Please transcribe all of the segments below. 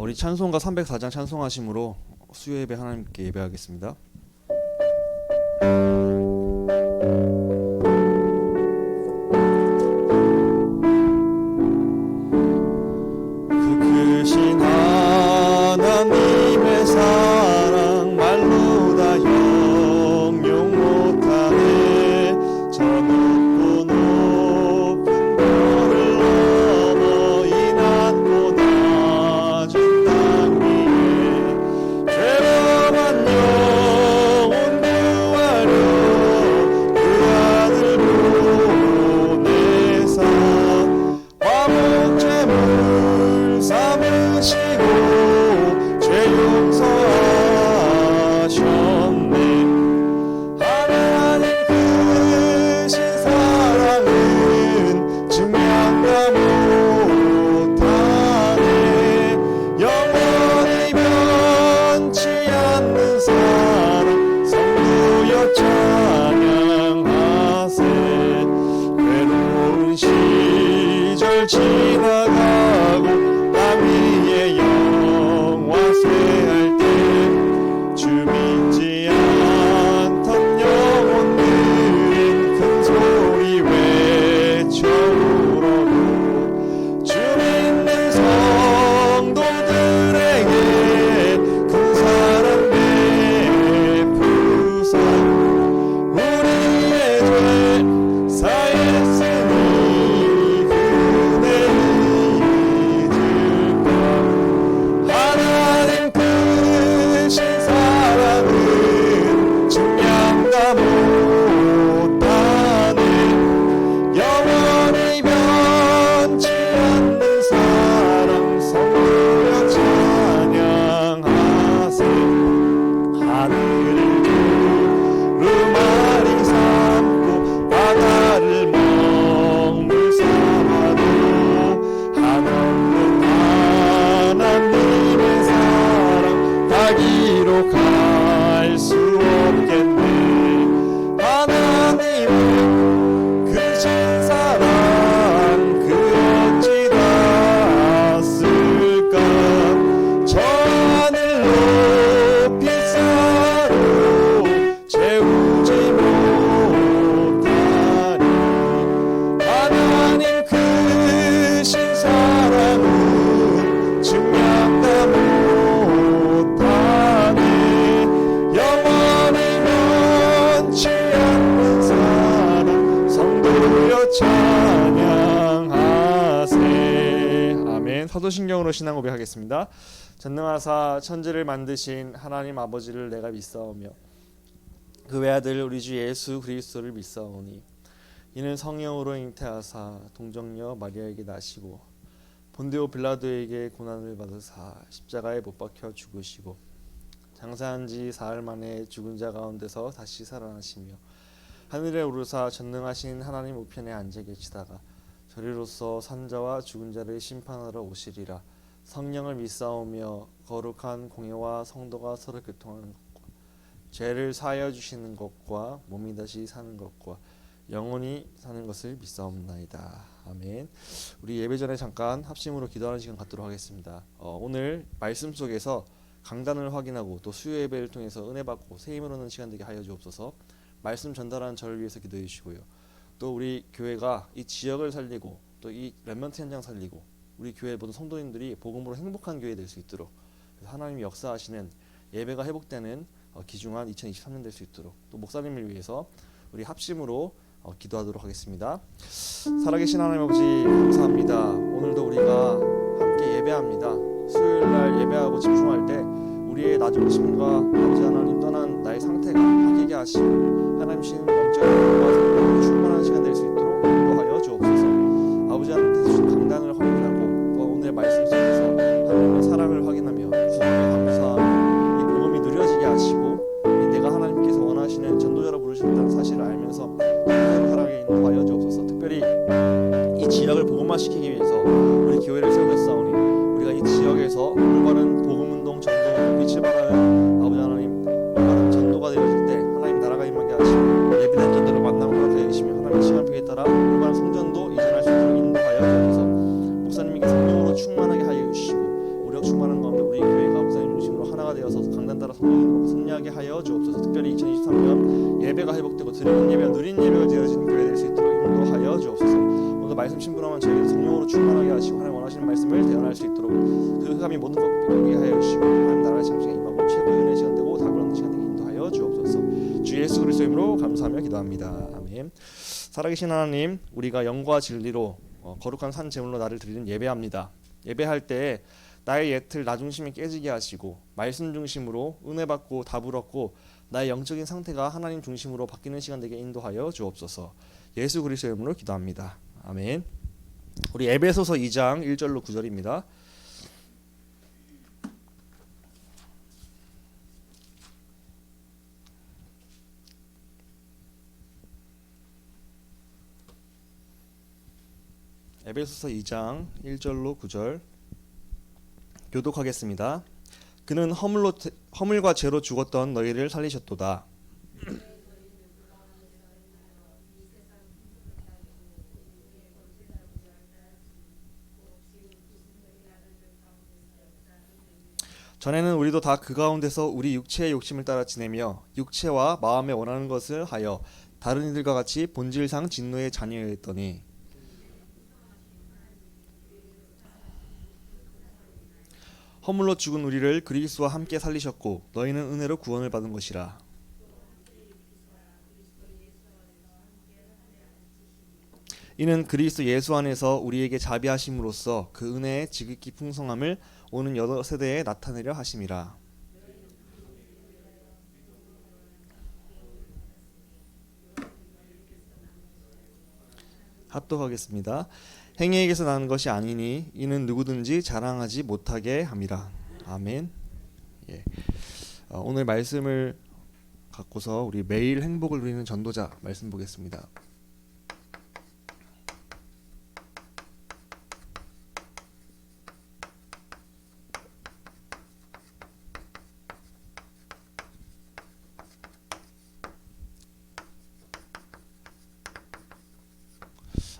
우리 찬송가 304장 찬송하심으로 수요 예배 하나님께 예배하겠습니다. 그 크신 하나님의 사랑 말로 다 형용 못하네. 저 높고 높은 별을 넘어 이 낮고 낮은 땅 위에 죄범한 영혼 구하려 그 아들 보내사 화목 제물 삼으시고 죄 용서하셨네. 하나님 크신 사랑은 증명다 못하네. 영원히 변치 않는 사랑 성부여 찬양하세. 괴로운 시절 지나가고 땅 위에 영화 쇠할 때 주 믿지 않던 영혼들은 큰 소리 외쳐 울어도 주 믿는 성도들에게 큰 사랑 베푸사 우리의 죄 사했으니 그대 잊을까. 하나님 크신 사랑은 증명다 못하네. 영원히 변치 않는 사랑 성부여 찬양하세. 하늘을 두루마리 삼고 바다를 먹물 삼아도 한없는 하나님의 사랑 다 기록할 수 없겠네. 하나님의 크신 사랑 그 어찌 닿았을까. 저 하늘 높이 쌓아도 채우지 못하니. 하나님 크신 사랑은 증명다 못하네. 영원히 변치 않는 사랑 성도여 찬양하세. 아멘. 사도신경으로 신앙 고백하겠습니다. 전능하사 천지를 만드신 하나님 아버지를 내가 믿사오며 그 외아들 우리 주 예수 그리스도를 믿사오니 이는 성령으로 잉태하사 동정녀 마리아에게 나시고 본디오 빌라도에게 고난을 받으사 십자가에 못 박혀 죽으시고 장사한 지 사흘 만에 죽은 자 가운데서 다시 살아나시며 하늘에 오르사 전능하신 하나님 우편에 앉아 계시다가 저리로서 산자와 죽은 자를 심판하러 오시리라. 성령을 믿사오며 거룩한 공예와 성도가 서로 교통하는 것과 죄를 사하여 주시는 것과 몸이 다시 사는 것과 영원히 사는 것을 믿사옵나이다. 아멘. 우리 예배 전에 잠깐 합심으로 기도하는 시간 갖도록 하겠습니다. 오늘 말씀 속에서 강단을 확인하고 또 수요 예배를 통해서 은혜 받고 새 힘을 얻는 시간 되게 하여 주옵소서. 말씀 전달하는 저를 위해서 기도해 주시고요. 또 우리 교회가 이 지역을 살리고 또 이 렘넌트 현장 살리고 우리 교회 모든 성도님들이 복음으로 행복한 교회 될 수 있도록 하나님이 역사하시는 예배가 회복되는 귀중한 2023년 될 수 있도록 또 목사님을 위해서 우리 합심으로 기도하도록 하겠습니다. 살아계신 하나님 아버지 감사합니다. 오늘도 우리가 함께 예배합니다. 수요일날 예배하고 집중할 때 우리의 낮은 심과 아버지 하나님 떠난 나의 상태가 바뀌게 하시고 하나님 주신 영적인 힘과 성령으로 충만한 시간 될 수 있도록 인도하여 주옵소서. 아버지 하나님께서 주신 강단을 확인하고 또 오늘 말씀 속에서 하나님의 사랑을 확인하며 구원에 감사하며 이 복음이 누려지게 하시고 내가 하나님께서 원하시는 전도자로 부르셨다는 사실을 알면서 하나님 사랑에 인도하여 주옵소서. 특별히 이 지역을 복음화시키기 위해서 우리 교회를 세우셨사오니 우리가 이 지역에서 올바른 복음운동 전도 빛을 발하는 아버지 하나님 올바른 전도가 되어질 때 하나님 나라가 임하게 하시고 예비된 전도를 만나고 하게 해주시며 하나님의 시간표에 따라 올바른 성전도 이전할 수 있도록 인도하여 주옵소서. 목사님에게 성령으로 충만하게 하여 주시고 우리가 충만한 가운데 회복되고 드리는 예배가 누린 예배가 되어진 교회 될 수 있도록 인도하여 주옵소서. 오늘 말씀 신분하면 저희를 성령으로 충만하게 하시고 하나님 원하시는 말씀을 대언할 수 있도록 그 흑암이 모든 것 비게 하여 주시고 하나님 나라의 장중에 임하고 최고의 은혜의 시간 되고 답을 얻는 시간 되게 인도하여 주옵소서. 주 예수 그리스도의 이름으로 감사하며 기도합니다. 아멘. 살아계신 하나님, 우리가 영과 진리로 거룩한 산 제물로 나를 드리는 예배합니다. 예배할 때 나의 옛틀 나 중심이 깨지게 하시고 말씀 중심으로 은혜 받고 답을 얻고 나의 영적인 상태가 하나님 중심으로 바뀌는 시간 되게 인도하여 주옵소서. 예수 그리스도의 이름으로 기도합니다. 아멘. 우리 에베소서 2장 1절로 9절입니다. 에베소서 2장 1절로 9절 교독하겠습니다. 그는 허물과 죄로 죽었던 너희를 살리셨도다. 전에는 우리도 다 그 가운데서 우리 육체의 욕심을 따라 지내며 육체와 마음에 원하는 것을 하여 다른 이들과 같이 본질상 진노의 자녀였더니 허물로 죽은 우리를 그리스도와 함께 살리셨고 너희는 은혜로 구원을 받은 것이라. 이는 그리스도 예수 안에서 우리에게 자비하심으로써 그 은혜의 지극히 풍성함을 오는 여러 세대에 나타내려 하심이라. 합독하겠습니다. 행위에게서 나는 것이 아니니 이는 누구든지 자랑하지 못하게 함이라. 아멘. 예. 오늘 말씀을 갖고서 우리 매일 행복을 누리는 전도자 말씀 보겠습니다.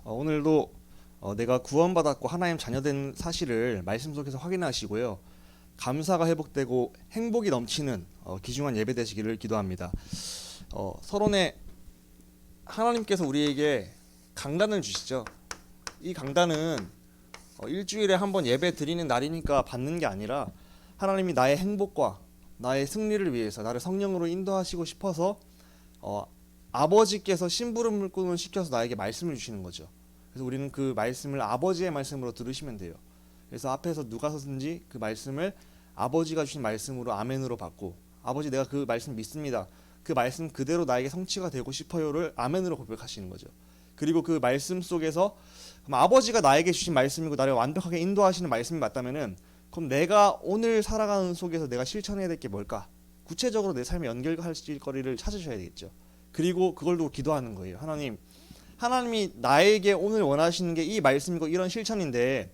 오늘도 내가 구원받았고 하나님 자녀된 사실을 말씀 속에서 확인하시고요. 감사가 회복되고 행복이 넘치는 귀중한 예배 되시기를 기도합니다. 서론에 하나님께서 우리에게 강단을 주시죠. 이 강단은 일주일에 한 번 예배 드리는 날이니까 받는 게 아니라 하나님이 나의 행복과 나의 승리를 위해서 나를 성령으로 인도하시고 싶어서 아버지께서 심부름꾼을 시켜서 나에게 말씀을 주시는 거죠. 그래서 우리는 그 말씀을 아버지의 말씀으로 들으시면 돼요. 그래서 앞에서 누가 서든지 그 말씀을 아버지가 주신 말씀으로 아멘으로 받고, 아버지 내가 그 말씀 믿습니다, 그 말씀 그대로 나에게 성취가 되고 싶어요를 아멘으로 고백하시는 거죠. 그리고 그 말씀 속에서 그럼 아버지가 나에게 주신 말씀이고 나를 완벽하게 인도하시는 말씀이 맞다면은 그럼 내가 오늘 살아가는 속에서 내가 실천해야 될 게 뭘까? 구체적으로 내 삶에 연결할 거리를 찾으셔야 되겠죠. 그리고 그걸 두고 기도하는 거예요. 하나님이 나에게 오늘 원하시는 게 이 말씀이고 이런 실천인데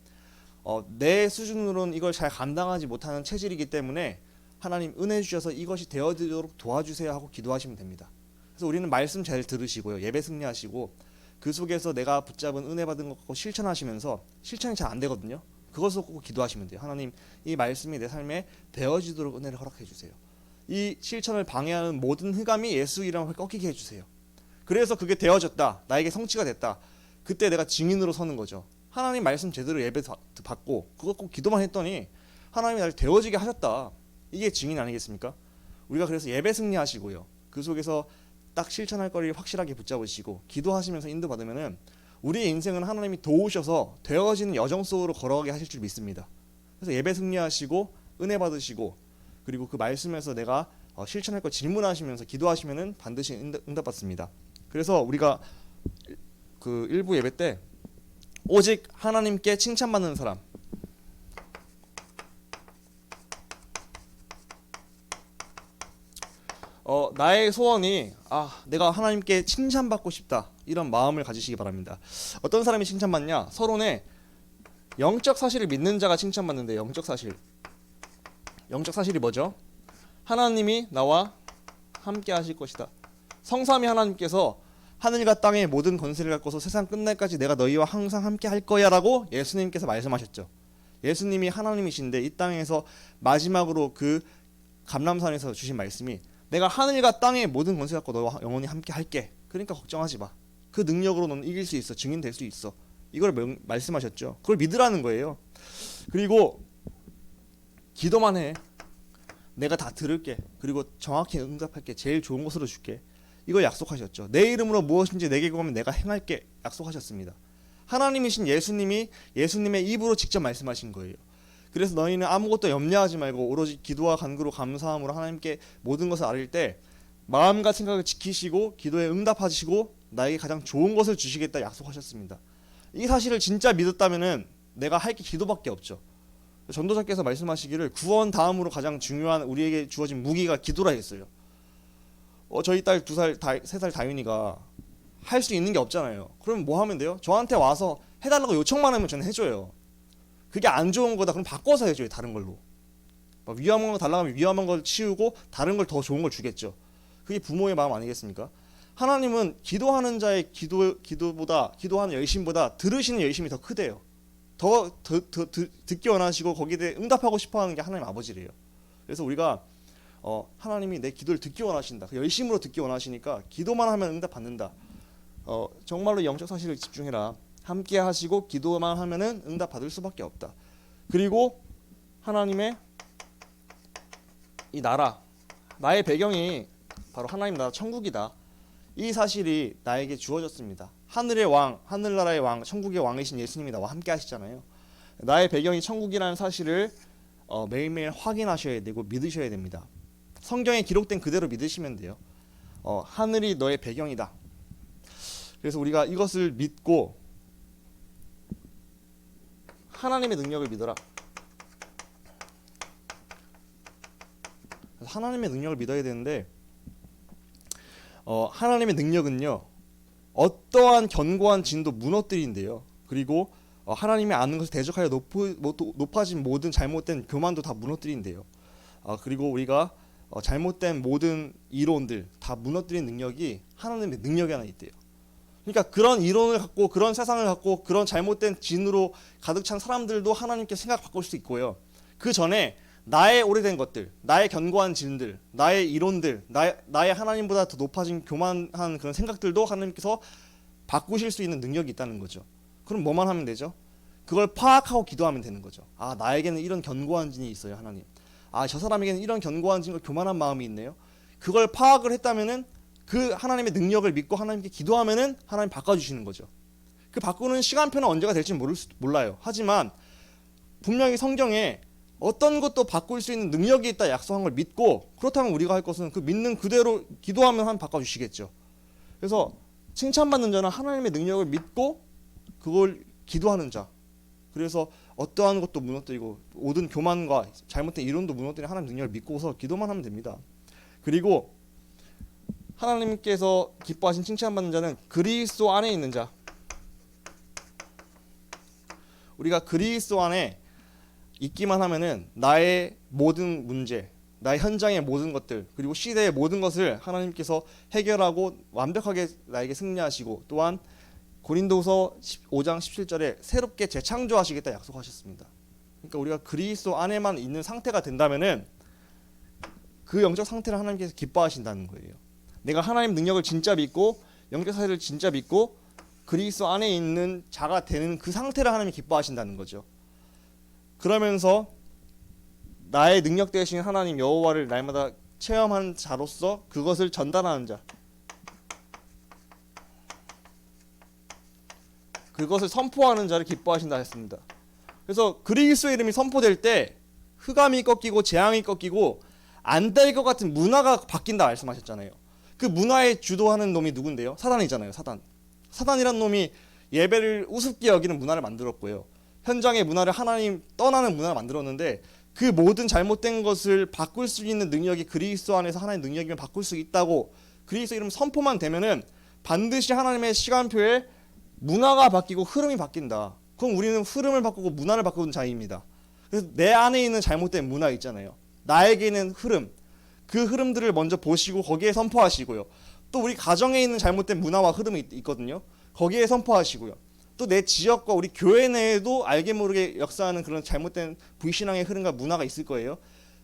내 수준으로는 이걸 잘 감당하지 못하는 체질이기 때문에 하나님 은혜 주셔서 이것이 되어지도록 도와주세요 하고 기도하시면 됩니다. 그래서 우리는 말씀 잘 들으시고요, 예배 승리하시고 그 속에서 내가 붙잡은 은혜 받은 것 실천하시면서 실천이 잘 안 되거든요. 그것을 꼭 기도하시면 돼요. 하나님 이 말씀이 내 삶에 되어지도록 은혜를 허락해 주세요. 이 실천을 방해하는 모든 흑암이 예수 이름을 꺾이게 해주세요. 그래서 그게 되어졌다, 나에게 성취가 됐다, 그때 내가 증인으로 서는 거죠. 하나님 말씀 제대로 예배 받고 그거 꼭 기도만 했더니 하나님이 나를 되어지게 하셨다, 이게 증인 아니겠습니까? 우리가 그래서 예배 승리하시고요, 그 속에서 딱 실천할 거리를 확실하게 붙잡으시고 기도하시면서 인도받으면은 우리의 인생은 하나님이 도우셔서 되어지는 여정 속으로 걸어가게 하실 줄 믿습니다. 그래서 예배 승리하시고 은혜 받으시고 그리고 그 말씀에서 내가 실천할 거 질문하시면서 기도하시면은 반드시 응답받습니다. 그래서 우리가 그 일부 예배 때 오직 하나님께 칭찬받는 사람, 나의 소원이 내가 하나님께 칭찬받고 싶다, 이런 마음을 가지시기 바랍니다. 어떤 사람이 칭찬받냐? 서론에 영적 사실을 믿는 자가 칭찬받는데, 영적 사실이 뭐죠? 하나님이 나와 함께 하실 것이다. 성삼위 하나님께서 하늘과 땅의 모든 권세를 갖고서 세상 끝날까지 내가 너희와 항상 함께 할 거야 라고 예수님께서 말씀하셨죠. 예수님이 하나님이신데 이 땅에서 마지막으로 그 감람산에서 주신 말씀이 내가 하늘과 땅의 모든 권세 갖고 너와 영원히 함께 할게. 그러니까 걱정하지 마. 그 능력으로 너는 이길 수 있어. 증인될 수 있어. 이걸 말씀하셨죠. 그걸 믿으라는 거예요. 그리고 기도만 해. 내가 다 들을게. 그리고 정확히 응답할게. 제일 좋은 것으로 줄게. 이걸 약속하셨죠. 내 이름으로 무엇인지 내게 구하면 내가 행할게. 약속하셨습니다. 하나님이신 예수님의 입으로 직접 말씀하신 거예요. 그래서 너희는 아무것도 염려하지 말고 오로지 기도와 간구로 감사함으로 하나님께 모든 것을 아릴 때 마음과 생각을 지키시고 기도에 응답하시고 나에게 가장 좋은 것을 주시겠다 약속하셨습니다. 이 사실을 진짜 믿었다면은 내가 할 게 기도밖에 없죠. 전도자께서 말씀하시기를 구원 다음으로 가장 중요한 우리에게 주어진 무기가 기도라 했어요. 저희 딸 2살, 3살 다윤이가 할 수 있는 게 없잖아요. 그럼 뭐 하면 돼요? 저한테 와서 해달라고 요청만 하면 저는 해줘요. 그게 안 좋은 거다 그럼 바꿔서 해줘요. 다른 걸로. 막 위험한 거 달라고 하면 위험한 걸 치우고 다른 걸 더 좋은 걸 주겠죠. 그게 부모의 마음 아니겠습니까? 하나님은 기도하는 자의 기도보다 기도하는 열심보다 들으시는 열심이 더 크대요. 더 듣기 원하시고 거기에 대해 응답하고 싶어하는 게 하나님 아버지래요. 그래서 우리가 하나님이 내 기도를 듣기 원하신다. 그 열심으로 듣기 원하시니까 기도만 하면 응답 받는다. 정말로 영적 사실을 집중해라. 함께 하시고 기도만 하면은 응답 받을 수밖에 없다. 그리고 하나님의 이 나라, 나의 배경이 바로 하나님 나라 천국이다. 이 사실이 나에게 주어졌습니다. 하늘의 왕, 하늘나라의 왕, 천국의 왕이신 예수님이 나와 함께 하시잖아요. 나의 배경이 천국이라는 사실을 매일매일 확인하셔야 되고 믿으셔야 됩니다. 성경에 기록된 그대로 믿으시면 돼요. 하늘이 너의 배경이다. 그래서 우리가 이것을 믿고 하나님의 능력을 믿어라. 하나님의 능력을 믿어야 되는데 하나님의 능력은요 어떠한 견고한 진도 무너뜨린대요. 그리고 하나님이 아는 것을 대적하여 높아진 모든 잘못된 교만도 다 무너뜨린대요. 그리고 우리가 잘못된 모든 이론들 다 무너뜨린 능력이 하나님의 능력이 하나 있대요. 그러니까 그런 이론을 갖고 그런 세상을 갖고 그런 잘못된 진으로 가득 찬 사람들도 하나님께 생각 바꿀 수 있고요. 그 전에 나의 오래된 것들, 나의 견고한 진들, 나의 이론들, 나의 하나님보다 더 높아진 교만한 그런 생각들도 하나님께서 바꾸실 수 있는 능력이 있다는 거죠. 그럼 뭐만 하면 되죠? 그걸 파악하고 기도하면 되는 거죠. 나에게는 이런 견고한 진이 있어요, 하나님. 저 사람에게는 이런 견고한 진과 교만한 마음이 있네요. 그걸 파악을 했다면은 그 하나님의 능력을 믿고 하나님께 기도하면은 하나님 바꿔주시는 거죠. 그 바꾸는 시간표는 언제가 될지는 몰라요. 하지만 분명히 성경에 어떤 것도 바꿀 수 있는 능력이 있다 약속한 걸 믿고 그렇다면 우리가 할 것은 그 믿는 그대로 기도하면 하나님 바꿔주시겠죠. 그래서 칭찬받는 자는 하나님의 능력을 믿고 그걸 기도하는 자. 그래서 어떠한 것도 무너뜨리고 모든 교만과 잘못된 이론도 무너뜨리는 하나님의 능력을 믿고서 기도만 하면 됩니다. 그리고 하나님께서 기뻐하신 칭찬받는 자는 그리스도 안에 있는 자. 우리가 그리스도 안에 있기만 하면은 나의 모든 문제, 나의 현장의 모든 것들, 그리고 시대의 모든 것을 하나님께서 해결하고 완벽하게 나에게 승리하시고 또한 고린도서 5장 17절에 새롭게 재창조하시겠다 약속하셨습니다. 그러니까 우리가 그리스도 안에만 있는 상태가 된다면은 그 영적 상태를 하나님께서 기뻐하신다는 거예요. 내가 하나님 능력을 진짜 믿고 영적 사실을 진짜 믿고 그리스도 안에 있는 자가 되는 그 상태를 하나님이 기뻐하신다는 거죠. 그러면서 나의 능력 되신 하나님 여호와를 날마다 체험한 자로서 그것을 전달하는 자, 그것을 선포하는 자를 기뻐하신다 했습니다. 그래서 그리스도의 이름이 선포될 때 흑암이 꺾이고 재앙이 꺾이고 안 될 것 같은 문화가 바뀐다 말씀하셨잖아요. 그 문화에 주도하는 놈이 누군데요? 사단이잖아요. 사단이란 놈이 예배를 우습게 여기는 문화를 만들었고요. 현장의 문화를 하나님 떠나는 문화를 만들었는데 그 모든 잘못된 것을 바꿀 수 있는 능력이 그리스도 안에서 하나님의 능력이면 바꿀 수 있다고 그리스도 이름 선포만 되면은 반드시 하나님의 시간표에 문화가 바뀌고 흐름이 바뀐다. 그럼 우리는 흐름을 바꾸고 문화를 바꾸는 자입니다. 그래서 내 안에 있는 잘못된 문화 있잖아요. 나에게는 흐름, 그 흐름들을 먼저 보시고 거기에 선포하시고요. 또 우리 가정에 있는 잘못된 문화와 흐름이 있거든요. 거기에 선포하시고요. 또 내 지역과 우리 교회 내에도 알게 모르게 역사하는 그런 잘못된 불신앙의 흐름과 문화가 있을 거예요.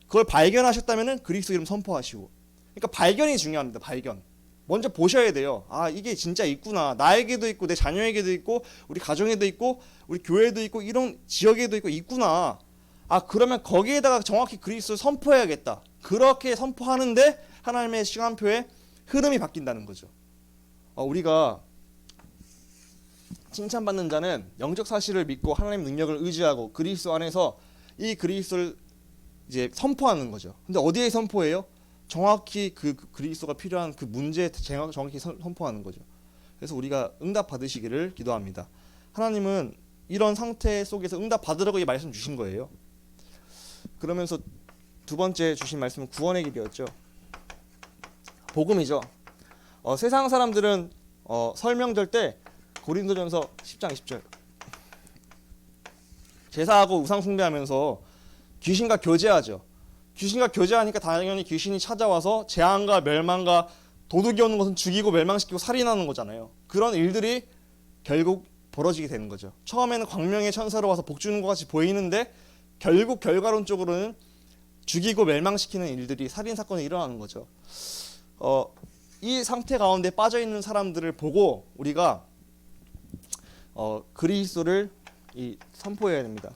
그걸 발견하셨다면은 그리스도 이름 선포하시고 그러니까 발견이 중요합니다. 발견. 먼저 보셔야 돼요. 아, 이게 진짜 있구나. 나에게도 있고 내 자녀에게도 있고 우리 가정에도 있고 우리 교회에도 있고 이런 지역에도 있구나. 아, 그러면 거기에다가 정확히 그리스도를 선포해야겠다. 그렇게 선포하는데 하나님의 시간표에 흐름이 바뀐다는 거죠. 우리가 칭찬받는 자는 영적 사실을 믿고 하나님의 능력을 의지하고 그리스도 안에서 이 그리스도를 이제 선포하는 거죠. 근데 어디에 선포해요? 정확히 그 그리스도가 필요한 그 문제에 정확히 선포하는 거죠. 그래서 우리가 응답 받으시기를 기도합니다. 하나님은 이런 상태 속에서 응답 받으라고 이 말씀 주신 거예요. 그러면서 두 번째 주신 말씀은 구원의 길이었죠. 복음이죠. 세상 사람들은 설명될 때 고린도전서 10장 20절 제사하고 우상 숭배하면서 귀신과 교제하죠. 귀신과 교제하니까 당연히 귀신이 찾아와서 재앙과 멸망과 도둑이 오는 것은 죽이고 멸망시키고 살인하는 거잖아요. 그런 일들이 결국 벌어지게 되는 거죠. 처음에는 광명의 천사로 와서 복 주는 것 같이 보이는데 결국 결과론적으로는 죽이고 멸망시키는 일들이 살인 사건이 일어나는 거죠. 이 상태 가운데 빠져 있는 사람들을 보고 우리가 그리스도를 선포해야 됩니다.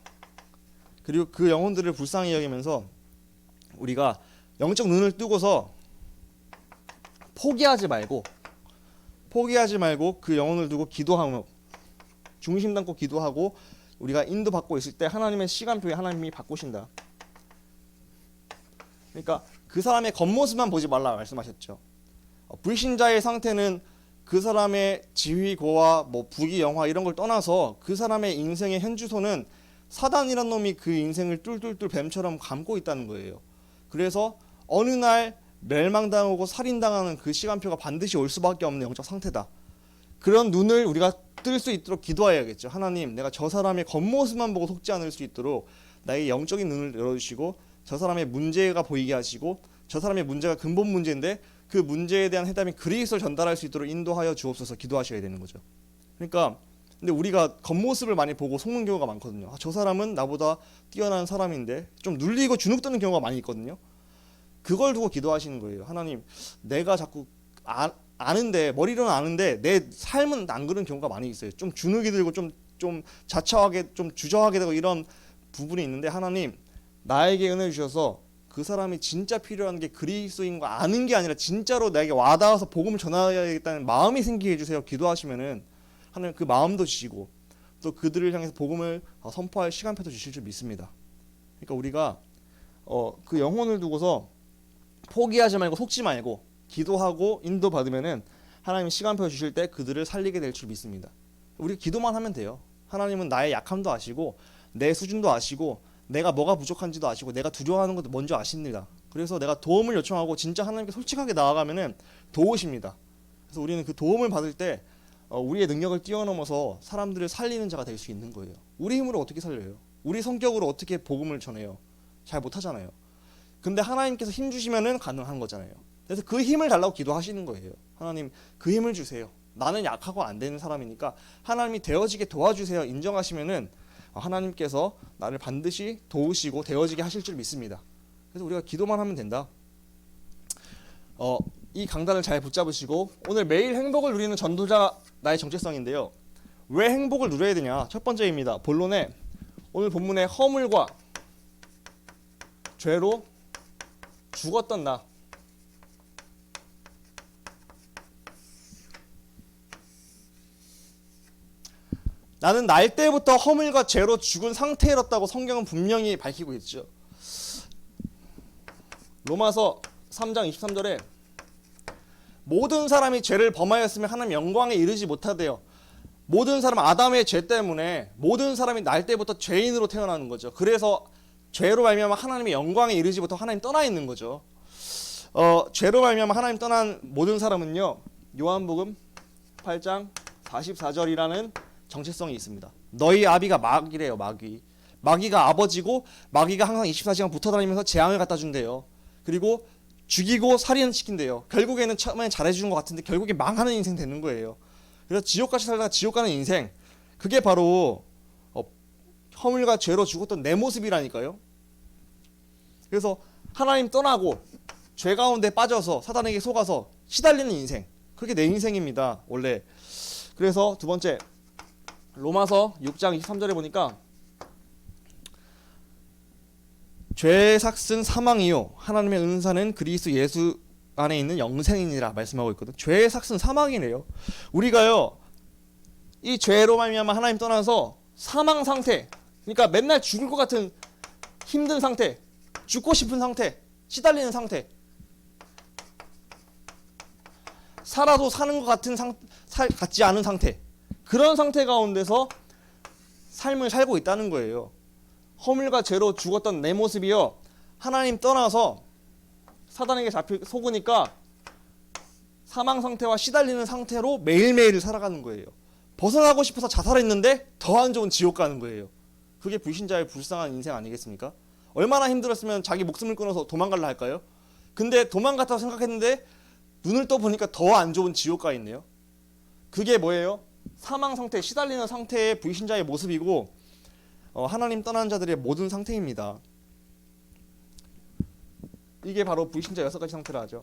그리고 그 영혼들을 불쌍히 여기면서 우리가 영적 눈을 뜨고서 포기하지 말고 그 영혼을 두고 기도하며 중심 담고 기도하고 우리가 인도받고 있을 때 하나님의 시간표에 하나님이 바꾸신다. 그러니까 그 사람의 겉모습만 보지 말라 말씀하셨죠. 불신자의 상태는 그 사람의 지휘고와 부귀 영화 이런 걸 떠나서 그 사람의 인생의 현주소는 사단이란 놈이 그 인생을 뚫뚫뚫 뱀처럼 감고 있다는 거예요. 그래서 어느 날 멸망당하고 살인당하는 그 시간표가 반드시 올 수밖에 없는 영적 상태다. 그런 눈을 우리가 뜰 수 있도록 기도해야겠죠. 하나님, 내가 저 사람의 겉모습만 보고 속지 않을 수 있도록 나의 영적인 눈을 열어주시고 저 사람의 문제가 보이게 하시고 저 사람의 문제가 근본 문제인데 그 문제에 대한 해답인 그리스도를 전달할 수 있도록 인도하여 주옵소서 기도하셔야 되는 거죠. 그러니까 근데 우리가 겉모습을 많이 보고 속는 경우가 많거든요. 저 사람은 나보다 뛰어난 사람인데 좀 눌리고 주눅드는 경우가 많이 있거든요. 그걸 두고 기도하시는 거예요. 하나님, 내가 자꾸 아는데 머리로는 아는데 내 삶은 안 그런 경우가 많이 있어요. 좀 주눅이 들고 좀 자처하게 좀 주저하게 되고 이런 부분이 있는데 하나님, 나에게 은혜 주셔서 그 사람이 진짜 필요한 게 그리스도인 거 아는 게 아니라 진짜로 나에게 와닿아서 복음을 전하야겠다는 마음이 생기게 해주세요. 기도하시면은 하나님 그 마음도 주시고 또 그들을 향해서 복음을 선포할 시간표도 주실 줄 믿습니다. 그러니까 우리가 그 영혼을 두고서 포기하지 말고 속지 말고 기도하고 인도 받으면은 하나님 시간표 주실 때 그들을 살리게 될 줄 믿습니다. 우리 기도만 하면 돼요. 하나님은 나의 약함도 아시고 내 수준도 아시고 내가 뭐가 부족한지도 아시고 내가 두려워하는 것도 먼저 아십니다. 그래서 내가 도움을 요청하고 진짜 하나님께 솔직하게 나아가면은 도우십니다. 그래서 우리는 그 도움을 받을 때 우리의 능력을 뛰어넘어서 사람들을 살리는 자가 될 수 있는 거예요. 우리 힘으로 어떻게 살려요? 우리 성격으로 어떻게 복음을 전해요? 잘 못하잖아요. 근데 하나님께서 힘 주시면은 가능한 거잖아요. 그래서 그 힘을 달라고 기도하시는 거예요. 하나님 그 힘을 주세요. 나는 약하고 안 되는 사람이니까 하나님이 되어지게 도와주세요. 인정하시면은 하나님께서 나를 반드시 도우시고 되어지게 하실 줄 믿습니다. 그래서 우리가 기도만 하면 된다. 이 강단을 잘 붙잡으시고 오늘 매일 행복을 누리는 전도자 나의 정체성인데요. 왜 행복을 누려야 되냐? 첫 번째입니다. 본론에 오늘 본문에 허물과 죄로 죽었던 나. 나는 날 때부터 허물과 죄로 죽은 상태였다고 성경은 분명히 밝히고 있죠. 로마서 3장 23절에 모든 사람이 죄를 범하였으면 하나님 영광에 이르지 못하대요. 모든 사람 아담의 죄 때문에 모든 사람이 날 때부터 죄인으로 태어나는 거죠. 그래서 죄로 말미암아 하나님의 영광에 이르지 못하고 하나님 떠나 있는 거죠. 죄로 말미암아 하나님 떠난 모든 사람은요. 요한복음 8장 44절이라는 정체성이 있습니다. 너희 아비가 마귀래요. 마귀가 아버지고 마귀가 항상 24시간 붙어다니면서 재앙을 갖다 준대요. 그리고 죽이고 살인시킨대요. 결국에는 처음에 잘해주는 것 같은데 결국에 망하는 인생 되는 거예요. 그래서 지옥같이 살다가 지옥 가는 인생, 그게 바로 허물과 죄로 죽었던 내 모습이라니까요. 그래서 하나님 떠나고 죄 가운데 빠져서 사단에게 속아서 시달리는 인생. 그게 내 인생입니다. 원래. 그래서 두 번째 로마서 6장 23절에 보니까 죄의 삭은 사망이요 하나님의 은사는 그리스도 예수 안에 있는 영생이니라 말씀하고 있거든. 죄의 삭은 사망이래요. 우리가요 이 죄로 말미암아 하나님 떠나서 사망 상태, 그러니까 맨날 죽을 것 같은 힘든 상태, 죽고 싶은 상태, 시달리는 상태, 살아도 사는 것 같은 같지 않은 상태, 그런 상태 가운데서 삶을 살고 있다는 거예요. 허물과 죄로 죽었던 내 모습이요 하나님 떠나서 사단에게 속으니까 사망 상태와 시달리는 상태로 매일매일을 살아가는 거예요. 벗어나고 싶어서 자살했는데 더 안 좋은 지옥 가는 거예요. 그게 불신자의 불쌍한 인생 아니겠습니까? 얼마나 힘들었으면 자기 목숨을 끊어서 도망갈라 할까요? 근데 도망갔다고 생각했는데 눈을 떠 보니까 더 안 좋은 지옥 가 있네요. 그게 뭐예요? 사망 상태, 시달리는 상태의 불신자의 모습이고 하나님 떠난 자들의 모든 상태입니다. 이게 바로 불신자 6가지 상태라 하죠.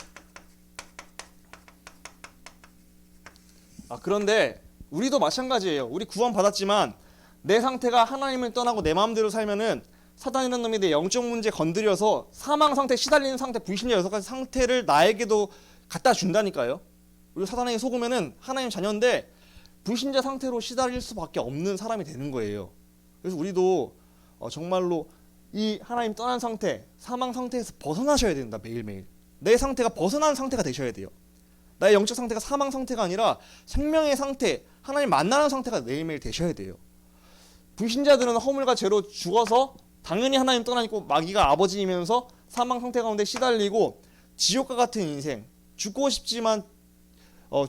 그런데 우리도 마찬가지예요. 우리 구원 받았지만 내 상태가 하나님을 떠나고 내 마음대로 살면은 사단이라는 놈이 내 영적 문제 건드려서 사망 상태, 시달리는 상태, 불신자 6가지 상태를 나에게도 갖다 준다니까요. 우리 사단에게 속으면은 하나님 자녀인데 불신자 상태로 시달릴 수밖에 없는 사람이 되는 거예요. 그래서 우리도 정말로 이 하나님 떠난 상태, 사망 상태에서 벗어나셔야 된다. 매일매일 내 상태가 벗어난 상태가 되셔야 돼요. 나의 영적 상태가 사망 상태가 아니라 생명의 상태, 하나님 만나는 상태가 매일매일 되셔야 돼요. 불신자들은 허물과 죄로 죽어서 당연히 하나님 떠나있고 마귀가 아버지이면서 사망 상태 가운데 시달리고 지옥과 같은 인생, 죽고 싶지만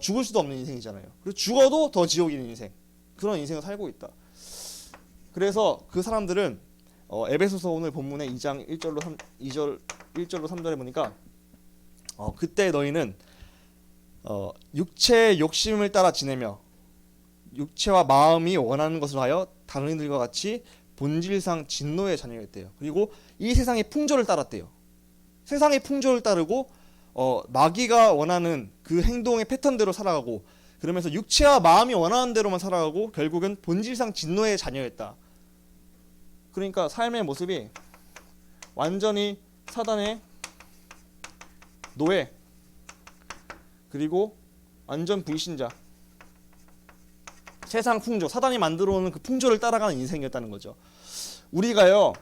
죽을 수도 없는 인생이잖아요. 그리고 죽어도 더 지옥인 인생, 그런 인생을 살고 있다. 그래서 그 사람들은 에베소서 오늘 본문의 2장 1절로 3절에 보니까 그때 너희는 육체의 욕심을 따라 지내며 육체와 마음이 원하는 것을 하여 다른 이들과 같이 본질상 진노의 자녀였대요. 그리고 이 세상의 풍조를 따랐대요. 세상의 풍조를 따르고 마귀가 원하는 그 행동의 패턴대로 살아가고, 그러면서 육체와 마음이 원하는 대로만 살아가고 결국은 본질상 진노의 자녀였다. 그러니까 삶의 모습이 완전히 사단의 노예, 그리고 완전 불신자, 세상 풍조, 사단이 만들어 오는 그 풍조를 따라가는 인생이었다는 거죠. 우리가요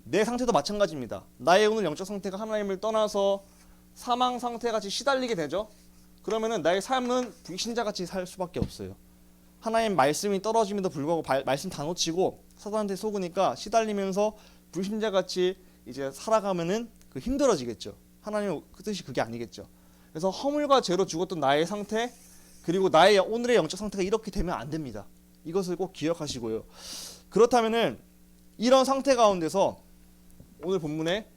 내 상태도 마찬가지입니다. 나의 오늘 영적 상태가 하나님을 떠나서 사망 상태같이 시달리게 되죠. 그러면은 나의 삶은 불신자같이 살 수밖에 없어요. 하나님 말씀이 떨어짐에도 불구하고 말씀 다 놓치고 사단한테 속으니까 시달리면서 불신자같이 이제 살아가면은 그 힘들어지겠죠. 하나님의 그 뜻이 그게 아니겠죠. 그래서 허물과 죄로 죽었던 나의 상태, 그리고 나의 오늘의 영적 상태가 이렇게 되면 안 됩니다. 이것을 꼭 기억하시고요. 그렇다면은 이런 상태 가운데서 오늘 본문에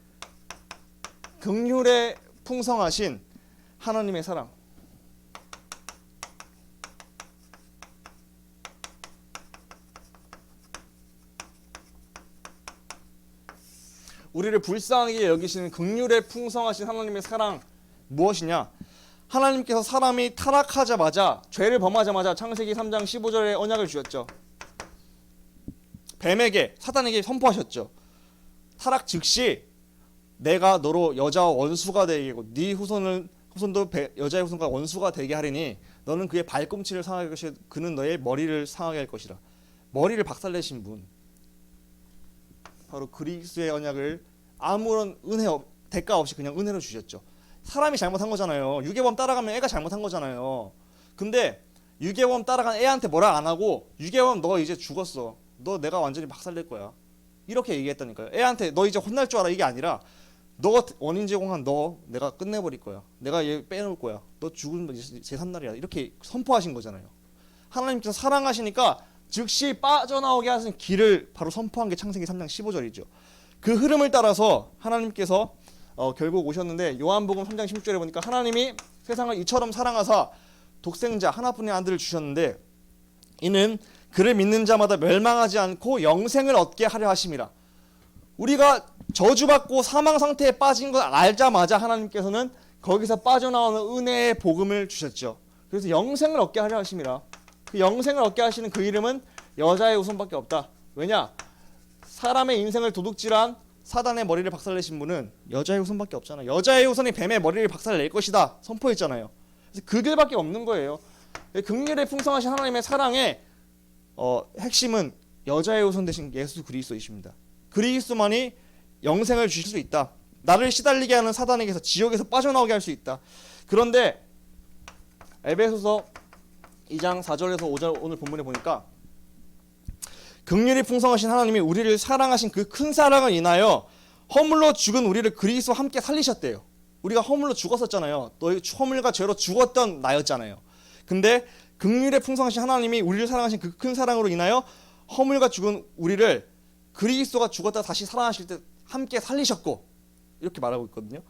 긍휼에 풍성하신 하나님의 사랑, 우리를 불쌍하게 여기시는 긍휼에 풍성하신 하나님의 사랑 무엇이냐? 하나님께서 사람이 타락하자마자, 죄를 범하자마자 창세기 3장 15절에 언약을 주셨죠. 뱀에게, 사단에게 선포하셨죠. 타락 즉시 내가 너로 여자와 원수가 되게 하고 네 후손도 여자의 후손과 원수가 되게 하리니 너는 그의 발꿈치를 상하게 할 것이요 그는 너의 머리를 상하게 할 것이라. 머리를 박살내신 분, 바로 그리스도의 언약을 아무런 대가 없이 그냥 은혜로 주셨죠. 사람이 잘못한 거잖아요. 유괴범 따라가면 애가 잘못한 거잖아요. 근데 유괴범 따라간 애한테 뭐라 안 하고 유괴범 너 이제 죽었어, 너 내가 완전히 박살낼 거야, 이렇게 얘기했다니까요. 애한테 너 이제 혼날 줄 알아, 이게 아니라 너 원인 제공한 너 내가 끝내버릴 거야, 내가 얘 빼놓을 거야, 너 죽은 제3날이야, 이렇게 선포하신 거잖아요. 하나님께서 사랑하시니까 즉시 빠져나오게 하신 길을 바로 선포한 게 창세기 3장 15절이죠. 그 흐름을 따라서 하나님께서 결국 오셨는데, 요한복음 3장 16절에 보니까 하나님이 세상을 이처럼 사랑하사 독생자 하나뿐의 아들을 주셨는데 이는 그를 믿는 자마다 멸망하지 않고 영생을 얻게 하려 하심이라. 우리가 저주받고 사망 상태에 빠진 걸 알자마자 하나님께서는 거기서 빠져나오는 은혜의 복음을 주셨죠. 그래서 영생을 얻게 하려 하심이라. 그 영생을 얻게 하시는 그 이름은 여자의 후손밖에 없다. 왜냐? 사람의 인생을 도둑질한 사단의 머리를 박살내신 분은 여자의 후손밖에 없잖아요. 여자의 후손이 뱀의 머리를 박살낼 것이다 선포했잖아요. 그래서 그 길밖에 없는 거예요. 긍휼에 풍성하신 하나님의 사랑의 핵심은 여자의 후손 되신 예수 그리스도이십니다. 그리스도만이 영생을 주실 수 있다. 나를 시달리게 하는 사단에게서 지옥에서 빠져나오게 할 수 있다. 그런데 에베소서 2장 4절에서 5절 오늘 본문에 보니까 긍휼이 풍성하신 하나님이 우리를 사랑하신 그 큰 사랑을 인하여 허물로 죽은 우리를 그리스도와 함께 살리셨대요. 우리가 허물로 죽었었잖아요. 너희 허물과 죄로 죽었던 나였잖아요. 근데 긍휼에 풍성하신 하나님이 우리를 사랑하신 그 큰 사랑으로 인하여 허물과 죽은 우리를 그리스도가 죽었다 다시 살아나실 때 함께 살리셨고 이렇게 말하고 있거든요.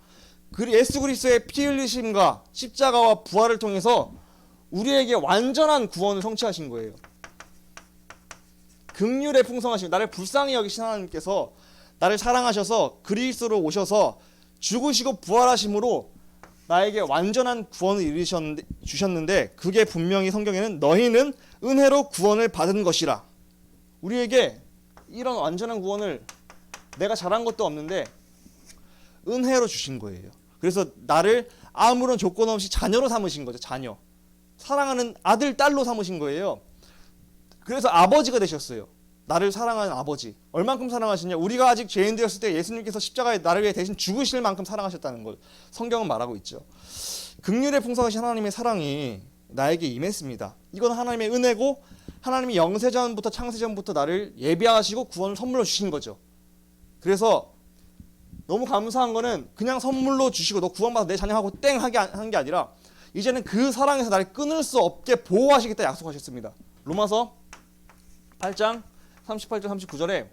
예수 그리스도의 피 흘리심과 십자가와 부활을 통해서 우리에게 완전한 구원을 성취하신 거예요. 긍휼에 풍성하신 나를 불쌍히 여기신 하나님께서 나를 사랑하셔서 그리스도로 오셔서 죽으시고 부활하심으로 나에게 완전한 구원을 주셨는데 그게 분명히 성경에는 너희는 은혜로 구원을 받은 것이라. 우리에게 이런 완전한 구원을 내가 잘한 것도 없는데 은혜로 주신 거예요. 그래서 나를 아무런 조건 없이 자녀로 삼으신 거죠. 자녀. 사랑하는 아들, 딸로 삼으신 거예요. 그래서 아버지가 되셨어요. 나를 사랑하는 아버지. 얼만큼 사랑하시냐? 우리가 아직 죄인 되었을 때 예수님께서 십자가에 나를 위해 대신 죽으실 만큼 사랑하셨다는 걸 성경은 말하고 있죠. 긍휼에 풍성하신 하나님의 사랑이 나에게 임했습니다. 이건 하나님의 은혜고 하나님이 영세전부터 창세전부터 나를 예비하시고 구원을 선물로 주신 거죠. 그래서 너무 감사한 거는 그냥 선물로 주시고 너 구원받아 내 자녀하고 땡 하게 한 게 아니라 이제는 그 사랑에서 나를 끊을 수 없게 보호하시겠다 약속하셨습니다. 로마서 8장 38절 39절에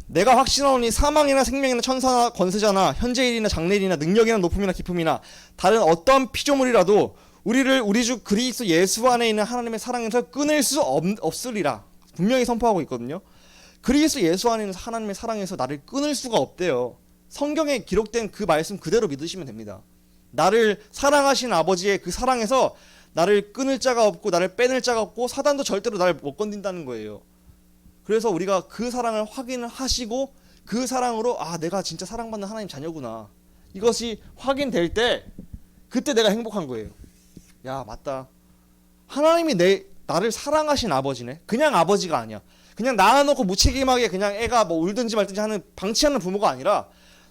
내가 확신하노니 사망이나 생명이나 천사나 권세자나 현재일이나 장래일이나 능력이나 높음이나 기품이나 다른 어떤 피조물이라도 우리를 우리 주 그리스도 예수 안에 있는 하나님의 사랑에서 끊을 수 없으리라 분명히 선포하고 있거든요. 그리스도 예수 안에 있는 하나님의 사랑에서 나를 끊을 수가 없대요. 성경에 기록된 그 말씀 그대로 믿으시면 됩니다. 나를 사랑하신 아버지의 그 사랑에서 나를 끊을 자가 없고 나를 빼낼 자가 없고 사단도 절대로 나를 못 건든다는 거예요. 그래서 우리가 그 사랑을 확인을 하시고 그 사랑으로 아 내가 진짜 사랑받는 하나님 자녀구나 이것이 확인될 때 그때 내가 행복한 거예요. 야 맞다. 하나님이 나를 사랑하신 아버지네. 그냥 아버지가 아니야. 그냥 낳아놓고 무책임하게 그냥 애가 뭐 울든지 말든지 하는 방치하는 부모가 아니라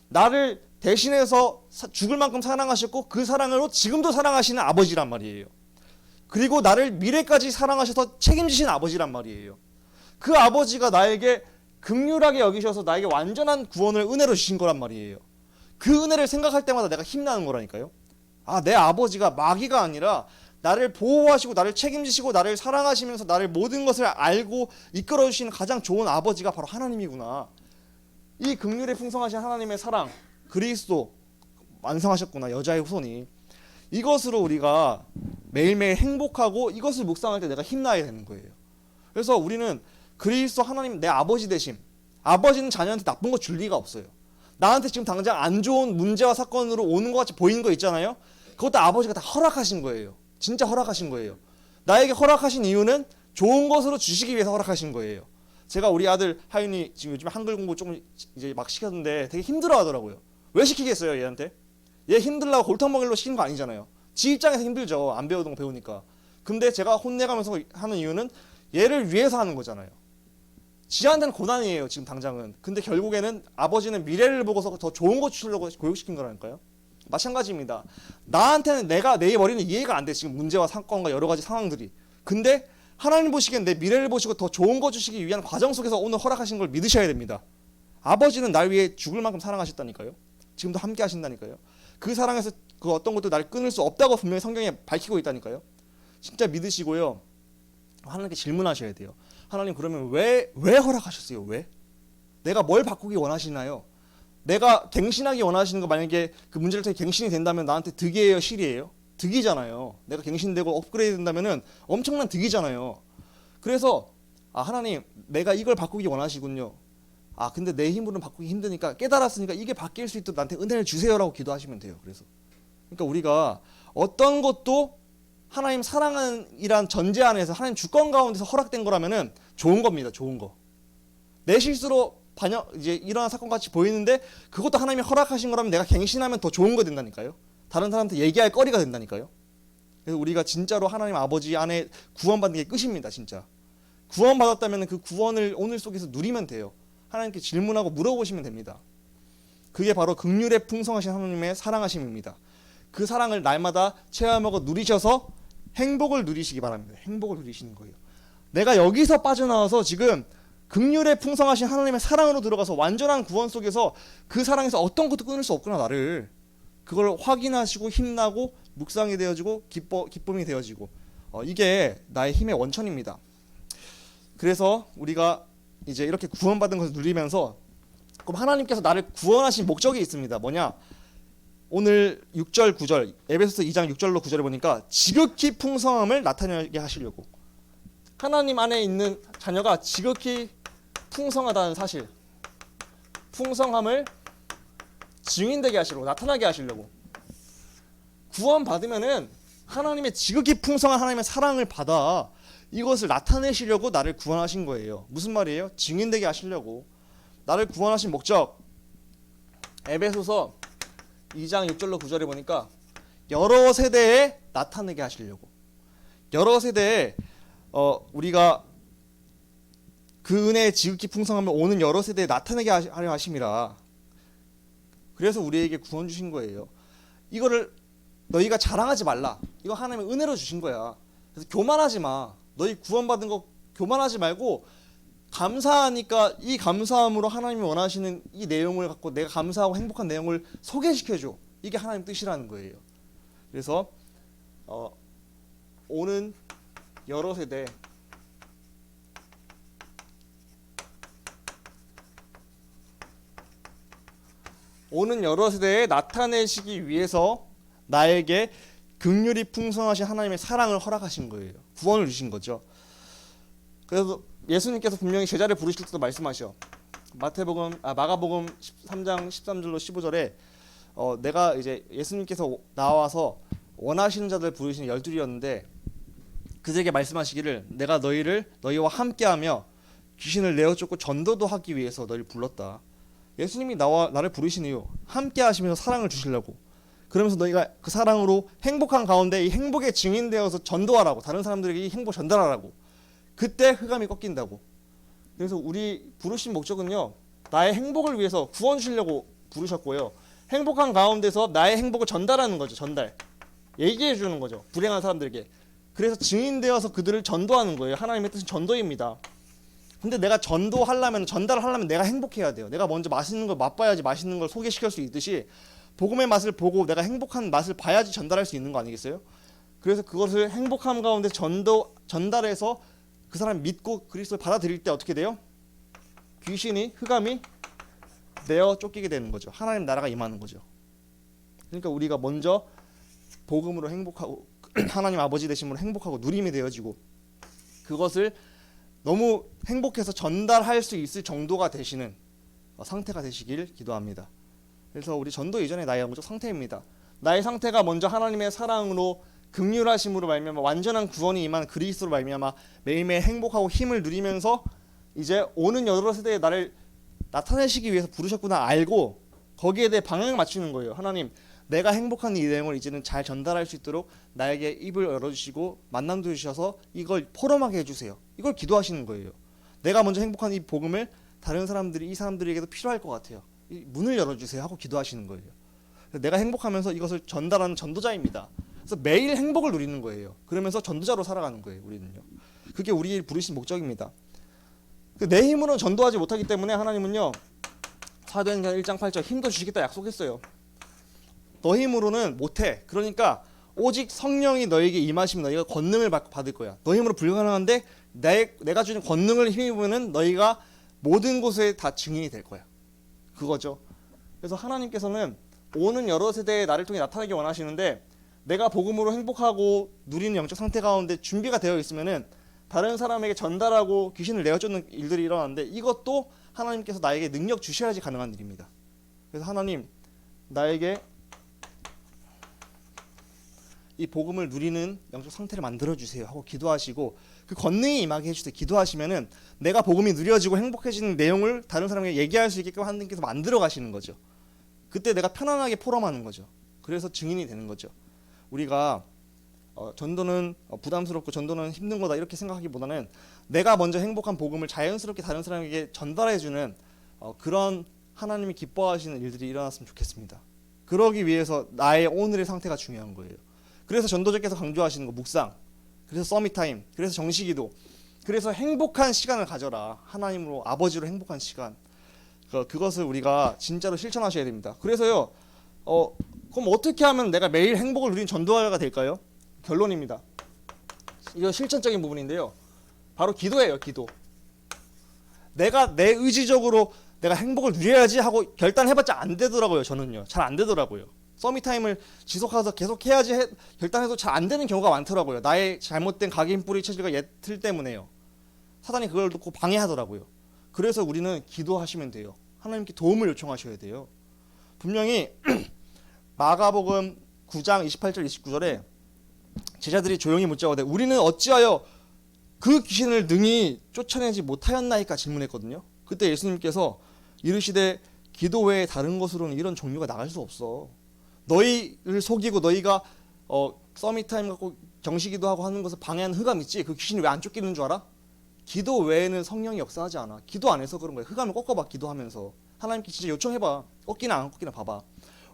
나를 대신해서 죽을 만큼 사랑하셨고 그 사랑으로 지금도 사랑하시는 아버지란 말이에요. 그리고 나를 미래까지 사랑하셔서 책임지신 아버지란 말이에요. 그 아버지가 나에게 긍휼하게 여기셔서 나에게 완전한 구원을 은혜로 주신 거란 말이에요. 그 은혜를 생각할 때마다 내가 힘나는 거라니까요. 아, 내 아버지가 마귀가 아니라 나를 보호하시고 나를 책임지시고 나를 사랑하시면서 나를 모든 것을 알고 이끌어 주시는 가장 좋은 아버지가 바로 하나님이구나. 이 긍휼에 풍성하신 하나님의 사랑 그리스도 완성하셨구나. 여자의 후손이. 이것으로 우리가 매일매일 행복하고 이것을 묵상할 때 내가 힘나야 되는 거예요. 그래서 우리는 그리스도 하나님 내 아버지 되심. 아버지는 자녀한테 나쁜 거 줄 리가 없어요. 나한테 지금 당장 안 좋은 문제와 사건으로 오는 것 같이 보이는 거 있잖아요. 그것도 아버지가 다 허락하신 거예요. 진짜 허락하신 거예요. 나에게 허락하신 이유는 좋은 것으로 주시기 위해서 허락하신 거예요. 제가 우리 아들 하윤이 지금 요즘 한글 공부 조금 이제 막 시켰는데 되게 힘들어 하더라고요. 왜 시키겠어요 얘한테? 얘 힘들라고 골탕 먹이려고 시킨 거 아니잖아요. 지 입장에서 힘들죠. 안 배우던 거 배우니까. 근데 제가 혼내가면서 하는 이유는 얘를 위해서 하는 거잖아요. 지한테는 고난이에요 지금 당장은. 근데 결국에는 아버지는 미래를 보고서 더 좋은 거 주려고 교육시킨 거라니까요. 마찬가지입니다. 나한테는 내 머리는 이해가 안 돼. 지금 문제와 사건과 여러 가지 상황들이. 근데 하나님 보시기엔 내 미래를 보시고 더 좋은 거 주시기 위한 과정 속에서 오늘 허락하신 걸 믿으셔야 됩니다. 아버지는 날 위해 죽을 만큼 사랑하셨다니까요. 지금도 함께 하신다니까요. 그 사랑에서 그 어떤 것도 나를 끊을 수 없다고 분명히 성경에 밝히고 있다니까요. 진짜 믿으시고요. 하나님께 질문하셔야 돼요. 하나님 그러면 왜 허락하셨어요? 왜? 내가 뭘 바꾸기 원하시나요? 내가 갱신하기 원하시는 거 만약에 그 문제를 통해 갱신이 된다면 나한테 득이에요? 실이에요? 득이잖아요. 내가 갱신되고 업그레이드 된다면 엄청난 득이잖아요. 그래서 하나님 내가 이걸 바꾸기 원하시군요. 아 근데 내 힘으로는 바꾸기 힘드니까 깨달았으니까 이게 바뀔 수 있도록 나한테 은혜를 주세요라고 기도하시면 돼요. 그래서 그러니까 우리가 어떤 것도 하나님 사랑이란 전제 안에서 하나님 주권 가운데서 허락된 거라면은 좋은 겁니다. 좋은 거. 내 실수로 이제 일어난 사건 같이 보이는데 그것도 하나님이 허락하신 거라면 내가 갱신하면 더 좋은 거 된다니까요. 다른 사람한테 얘기할 거리가 된다니까요. 그래서 우리가 진짜로 하나님 아버지 안에 구원받는 게 끝입니다. 진짜. 구원받았다면 그 구원을 오늘 속에서 누리면 돼요. 하나님께 질문하고 물어보시면 됩니다. 그게 바로 긍휼에 풍성하신 하나님의 사랑하심입니다. 그 사랑을 날마다 체험하고 누리셔서 행복을 누리시기 바랍니다. 행복을 누리시는 거예요. 내가 여기서 빠져나와서 지금 긍휼에 풍성하신 하나님의 사랑으로 들어가서 완전한 구원 속에서 그 사랑에서 어떤 것도 끊을 수 없구나 나를. 그걸 확인하시고 힘나고 묵상이 되어지고 기쁨이 되어지고 이게 나의 힘의 원천입니다. 그래서 우리가 이제 이렇게 구원받은 것을 누리면서 그럼 하나님께서 나를 구원하신 목적이 있습니다. 뭐냐? 오늘 6절 9절 에베소서 2장 6절로 9절에 보니까 지극히 풍성함을 나타내게 하시려고 하나님 안에 있는 자녀가 지극히 풍성하다는 사실 풍성함을 증인되게 하시려고 나타나게 하시려고 구원받으면은 하나님의 지극히 풍성한 하나님의 사랑을 받아 이것을 나타내시려고 나를 구원하신 거예요. 무슨 말이에요? 증인되게 하시려고 나를 구원하신 목적 에베소서 2장 6절로 9절에 보니까 여러 세대에 나타내게 하시려고 여러 세대에 우리가 그 은혜의 지극히 풍성함을 오는 여러 세대에 나타내게 하려 하심이라. 그래서 우리에게 구원 주신 거예요. 이거를 너희가 자랑하지 말라. 이거 하나님의 은혜로 주신 거야. 그래서 교만하지 마. 너희 구원받은 거 교만하지 말고 감사하니까 이 감사함으로 하나님이 원하시는 이 내용을 갖고 내가 감사하고 행복한 내용을 소개시켜줘. 이게 하나님 뜻이라는 거예요. 그래서 오는 여러 세대 오는 여러 세대에 나타내시기 위해서 나에게 긍휼이 풍성하신 하나님의 사랑을 허락하신 거예요. 구원을 주신 거죠. 그래서 예수님께서 분명히 제자를 부르실 때도 말씀하셔. 마가복음 13장 13절로 15절에 내가 이제 예수님께서 나와서 원하시는 자들 부르시는 12이었는데 그들에게 말씀하시기를 내가 너희와 함께하며 귀신을 내어 쫓고 전도도 하기 위해서 너희를 불렀다. 예수님이 나를 부르신 이유 함께 하시면서 사랑을 주시려고 그러면서 너희가 그 사랑으로 행복한 가운데 이 행복의 증인되어서 전도하라고 다른 사람들에게 이 행복 전달하라고 그때 흑암이 꺾인다고. 그래서 우리 부르신 목적은요 나의 행복을 위해서 구원 주시려고 부르셨고요 행복한 가운데서 나의 행복을 전달하는 거죠. 전달 얘기해 주는 거죠 불행한 사람들에게. 그래서 증인되어서 그들을 전도하는 거예요. 하나님의 뜻은 전도입니다. 근데 내가 전달을 하려면 내가 행복해야 돼요. 내가 먼저 맛있는 걸 맛봐야지 맛있는 걸 소개시킬 수 있듯이 복음의 맛을 보고 내가 행복한 맛을 봐야지 전달할 수 있는 거 아니겠어요? 그래서 그것을 행복함 가운데 전달해서 그 사람이 믿고 그리스도를 받아들일 때 어떻게 돼요? 흑암이 내어 쫓기게 되는 거죠. 하나님 나라가 임하는 거죠. 그러니까 우리가 먼저 복음으로 행복하고 하나님 아버지 되심으로 행복하고 누림이 되어지고 그것을 너무 행복해서 전달할 수 있을 정도가 되시는 상태가 되시길 기도합니다. 그래서 우리 전도 이전에 나의 영적 상태입니다. 나의 상태가 먼저 하나님의 사랑으로 긍휼하심으로 말미암아 완전한 구원이 임한 그리스도로 말미암아 매일매일 행복하고 힘을 누리면서 이제 오는 여러 세대에 나를 나타내시기 위해서 부르셨구나 알고 거기에 대해 방향을 맞추는 거예요. 하나님 내가 행복한 이 내용을 이제는 잘 전달할 수 있도록 나에게 입을 열어주시고 만남도 주셔서 이걸 포럼하게 해주세요. 이걸 기도하시는 거예요. 내가 먼저 행복한 이 복음을 다른 사람들이 이 사람들에게도 필요할 것 같아요. 이 문을 열어주세요 하고 기도하시는 거예요. 내가 행복하면서 이것을 전달하는 전도자입니다. 그래서 매일 행복을 누리는 거예요. 그러면서 전도자로 살아가는 거예요. 우리는요. 그게 우리 부르신 목적입니다. 내 힘으로는 전도하지 못하기 때문에 하나님은요. 사도행전 1장 8절 힘도 주시겠다 약속했어요. 너 힘으로는 못해. 그러니까 오직 성령이 너에게 임하시면 너희가 권능을 받을 거야. 너 힘으로 불가능한데 내가 주는 권능을 힘입으면 너희가 모든 곳에 다 증인이 될 거야. 그거죠. 그래서 하나님께서는 오는 여러 세대에 나를 통해 나타나기 원하시는데 내가 복음으로 행복하고 누리는 영적 상태 가운데 준비가 되어 있으면은 다른 사람에게 전달하고 귀신을 내어쫓는 일들이 일어나는데 이것도 하나님께서 나에게 능력 주셔야지 가능한 일입니다. 그래서 하나님 나에게 이 복음을 누리는 영적 상태를 만들어 주세요 하고 기도하시고 그 권능이 임하게 해주세요. 기도하시면은 내가 복음이 누려지고 행복해지는 내용을 다른 사람에게 얘기할 수 있게끔 하나님께서 만들어 가시는 거죠. 그때 내가 편안하게 포럼하는 거죠. 그래서 증인이 되는 거죠. 우리가 전도는 부담스럽고 전도는 힘든 거다 이렇게 생각하기보다는 내가 먼저 행복한 복음을 자연스럽게 다른 사람에게 전달해주는 그런 하나님이 기뻐하시는 일들이 일어났으면 좋겠습니다. 그러기 위해서 나의 오늘의 상태가 중요한 거예요. 그래서 전도자께서 강조하시는 거 묵상, 그래서 서밋타임, 그래서 정식기도, 그래서 행복한 시간을 가져라. 하나님으로 아버지로 행복한 시간. 그것을 우리가 진짜로 실천하셔야 됩니다. 그래서요. 그럼 어떻게 하면 내가 매일 행복을 누리는 전도자가 될까요? 결론입니다. 이거 실천적인 부분인데요. 바로 기도예요. 기도. 내가 내 의지적으로 내가 행복을 누려야지 하고 결단해봤자 안 되더라고요. 저는요. 잘 안 되더라고요. 서밋타임을 지속해서 계속 해야지 결단해도 잘 안 되는 경우가 많더라고요. 나의 잘못된 각인 뿌리 체질과 예틀 때문에요. 사단이 그걸 듣고 방해하더라고요. 그래서 우리는 기도하시면 돼요. 하나님께 도움을 요청하셔야 돼요. 분명히 마가복음 9장 28절 29절에 제자들이 조용히 묻자오되 우리는 어찌하여 그 귀신을 능히 쫓아내지 못하였나이까 질문했거든요. 그때 예수님께서 이르시되 기도 외에 다른 것으로는 이런 종류가 나갈 수 없어. 너희를 속이고 너희가 서밋타임 갖고 정식기도 하고 하는 것을 방해하는 흑암 있지? 그 귀신이 왜 안 쫓기는 줄 알아? 기도 외에는 성령이 역사하지 않아. 기도 안 해서 그런 거야. 흑암을 꺾어봐. 기도하면서 하나님께 진짜 요청해봐. 꺾이나 안 꺾이나 봐봐.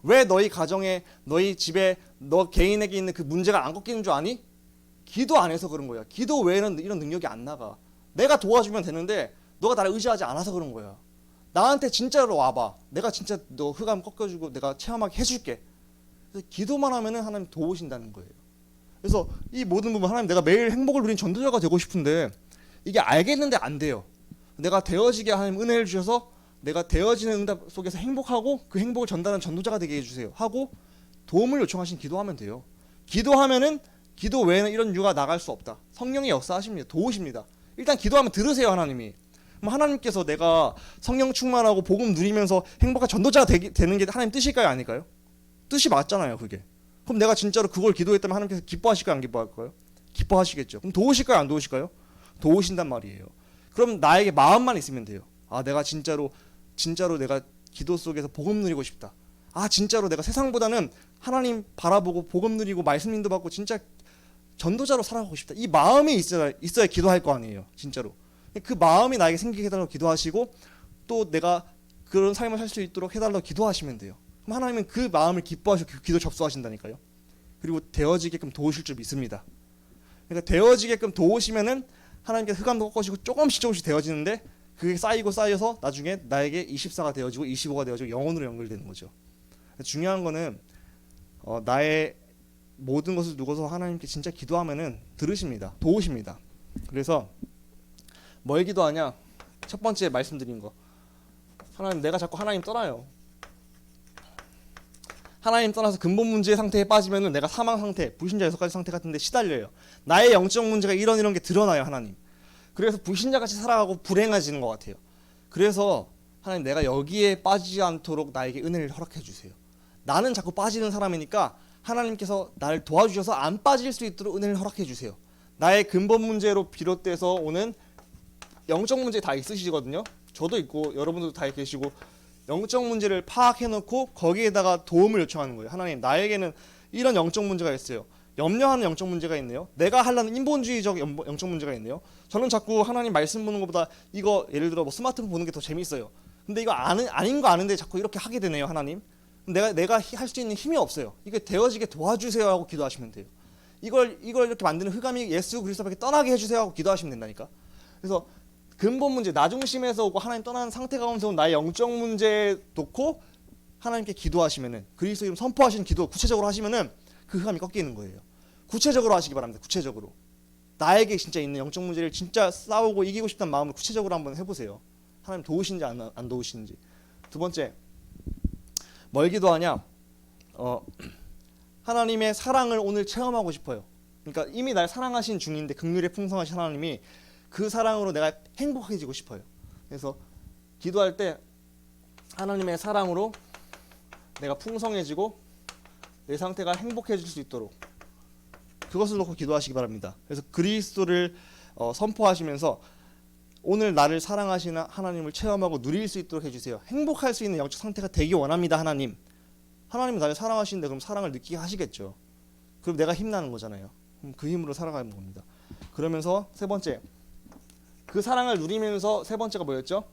왜 너희 가정에 너희 집에 너 개인에게 있는 그 문제가 안 꺾이는 줄 아니? 기도 안 해서 그런 거야. 기도 외에는 이런 능력이 안 나가. 내가 도와주면 되는데 너가 나를 의지하지 않아서 그런 거야. 나한테 진짜로 와봐. 내가 진짜 너 흑암 꺾여주고 내가 체험하게 해줄게. 그래서 기도만 하면은 하나님 도우신다는 거예요. 그래서 이 모든 부분 하나님 내가 매일 행복을 누린 전도자가 되고 싶은데 이게 알겠는데 안 돼요. 내가 되어지게 하나님 은혜를 주셔서 내가 되어지는 응답 속에서 행복하고 그 행복을 전달하는 전도자가 되게 해주세요 하고 도움을 요청하신 기도하면 돼요. 기도하면은 기도 외에는 이런 유가 나갈 수 없다. 성령이 역사하십니다. 도우십니다. 일단 기도하면 들으세요. 하나님이. 그럼 하나님께서 내가 성령 충만하고 복음 누리면서 행복한 전도자가 되는 게 하나님 뜻일까요? 아닐까요? 뜻이 맞잖아요. 그게. 그럼 내가 진짜로 그걸 기도했다면 하나님께서 기뻐하실까요? 안 기뻐할까요? 기뻐하시겠죠. 그럼 도우실까요? 안 도우실까요? 도우신단 말이에요. 그럼 나에게 마음만 있으면 돼요. 아, 내가 진짜로 내가 기도 속에서 복음 누리고 싶다. 아, 진짜로 내가 세상보다는 하나님 바라보고 복음 누리고 말씀 인도받고 진짜 전도자로 살아가고 싶다. 이 마음이 있어야 기도할 거 아니에요. 진짜로. 그 마음이 나에게 생기게 해달라고 기도하시고 또 내가 그런 삶을 살 수 있도록 해달라고 기도하시면 돼요. 그럼 하나님은 그 마음을 기뻐하시고 그 기도 접수하신다니까요. 그리고 되어지게끔 도우실 줄 믿습니다. 그러니까 되어지게끔 도우시면은 하나님께서 흑암도 꺾으시고 조금씩 되어지는데 그게 쌓이고 쌓여서 나중에 나에게 24가 되어지고 25가 되어지고 영혼으로 연결되는 거죠. 중요한 거는 나의 모든 것을 두고서 하나님께 진짜 기도하면은 들으십니다. 도우십니다. 그래서 뭘 기도하냐? 첫 번째 말씀드린 거. 하나님, 내가 자꾸 하나님 떠나요. 하나님 떠나서 근본 문제의 상태에 빠지면은 내가 사망 상태, 불신자 6가지 상태 같은데 시달려요. 나의 영적 문제가 이런 게 드러나요. 하나님. 그래서 불신자같이 살아가고 불행해지는 것 같아요. 그래서 하나님, 내가 여기에 빠지지 않도록 나에게 은혜를 허락해 주세요. 나는 자꾸 빠지는 사람이니까 하나님께서 나를 도와주셔서 안 빠질 수 있도록 은혜를 허락해 주세요. 나의 근본 문제로 비롯돼서 오는 영적 문제 다 있으시거든요. 저도 있고 여러분들도 다 계시고 영적 문제를 파악해 놓고 거기에다가 도움을 요청하는 거예요. 하나님, 나에게는 이런 영적 문제가 있어요. 염려하는 영적 문제가 있네요. 내가 하려는 인본주의적 영적 문제가 있네요. 저는 자꾸 하나님 말씀 보는 것보다 이거 예를 들어 뭐 스마트폰 보는 게 더 재밌어요. 근데 이거 아닌 거 아는데 자꾸 이렇게 하게 되네요. 하나님. 내가 할 수 있는 힘이 없어요. 이게 되어지게 도와주세요 하고 기도하시면 돼요. 이걸 이렇게 만드는 흑암이 예수 그리스도밖에 떠나게 해주세요 하고 기도하시면 된다니까. 그래서 근본 문제, 나 중심에서 오고 하나님 떠나는 상태 가운데서 온 나의 영적 문제 놓고 하나님께 기도하시면은 그리스도 이름 선포하시는 기도 구체적으로 하시면은 그 흑암이 꺾이는 거예요. 구체적으로 하시기 바랍니다. 구체적으로. 나에게 진짜 있는 영적 문제를 진짜 싸우고 이기고 싶다는 마음을 구체적으로 한번 해보세요. 하나님 도우시는지 안 도우시는지. 두 번째, 뭘 기도하냐? 하나님의 사랑을 오늘 체험하고 싶어요. 그러니까 이미 날 사랑하신 중인데 긍휼에 풍성하신 하나님이 그 사랑으로 내가 행복해지고 싶어요. 그래서 기도할 때 하나님의 사랑으로 내가 풍성해지고 내 상태가 행복해질 수 있도록 그것을 놓고 기도하시기 바랍니다. 그래서 그리스도를 선포하시면서 오늘 나를 사랑하시는 하나님을 체험하고 누릴 수 있도록 해주세요. 행복할 수 있는 영적 상태가 되기 원합니다. 하나님은 나를 사랑하시는데 그럼 사랑을 느끼게 하시겠죠. 그럼 내가 힘나는 거잖아요. 그럼 그 힘으로 살아가는 겁니다. 그러면서 세 번째, 그 사랑을 누리면서 세 번째가 뭐였죠?